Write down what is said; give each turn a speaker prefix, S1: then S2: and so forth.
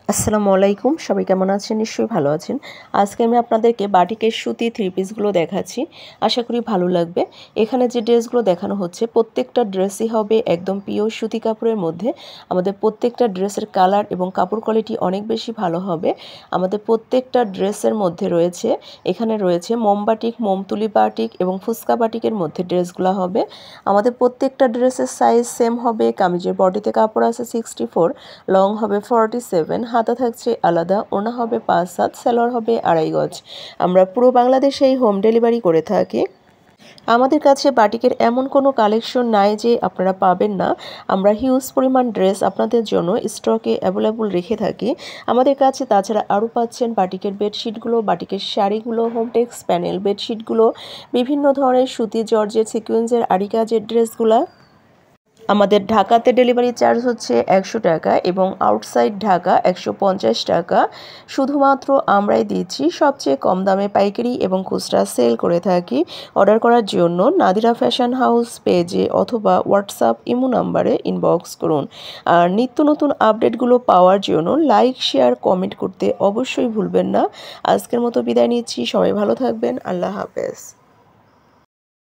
S1: আসসালামু আলাইকুম, সবাই কেমন আছেন? নিশ্চয়ই ভালো আছেন। আজকে আমি আপনাদেরকে বাটিকের সুতি থ্রি পিসগুলো দেখাচ্ছি। আশা করি ভালো লাগবে। এখানে যে ড্রেসগুলো দেখানো হচ্ছে প্রত্যেকটা ড্রেসই হবে একদম পিওর সুতি কাপড়ের মধ্যে। আমাদের প্রত্যেকটা ড্রেসের কালার এবং কাপড় কোয়ালিটি অনেক বেশি ভালো হবে। আমাদের প্রত্যেকটা ড্রেসের মধ্যে এখানে রয়েছে মোম বাটিক, মোমতুলি বাটিক এবং ফুচকা বাটিকের মধ্যে ড্রেসগুলো হবে। আমাদের প্রত্যেকটা ড্রেসের সাইজ সেম হবে। কামিজের বডিতে কাপড় আছে 64, লং হবে 47, হাতা থাকছে আলাদা, ওড়না হবে 5/7, সালোয়ার হবে 2.5 গজ। আমরা পুরো বাংলাদেশেই হোম ডেলিভারি করে থাকি। আমাদের কাছে বাটিকের এমন কোনো কালেকশন নাই যে আপনারা পাবেন না। আমরা হিউজ পরিমাণ ড্রেস আপনাদের জন্য স্টকে অ্যাভেলেবল রেখে থাকি। আমাদের কাছে তাছাড়া আরও পাচ্ছেন বাটিকের বেডশিটগুলো, বাটিকের শাড়িগুলো, হোমটেক্স প্যানেল বেডশিটগুলো, বিভিন্ন ধরনের সুতি, জর্জেট, সিকোয়েন্সের আরি কাজের ড্রেসগুলা। আমাদের ঢাকাতে ডেলিভারি চার্জ হচ্ছে 100 টাকা এবং আউটসাইড ঢাকা 150 টাকা। শুধুমাত্র আমরাই দিচ্ছি সবচেয়ে কম দামে পাইকারি এবং খুচরা সেল করে থাকি। অর্ডার করার জন্য নাদিরা ফ্যাশন হাউস পেজে অথবা হোয়াটসঅ্যাপ ইমো নাম্বারে ইনবক্স করুন। আর নিত্য নতুন আপডেটগুলো পাওয়ার জন্য লাইক, শেয়ার, কমেন্ট করতে অবশ্যই ভুলবেন না। আজকের মতো বিদায় নিচ্ছি। সবাই ভালো থাকবেন। আল্লাহ হাফেজ।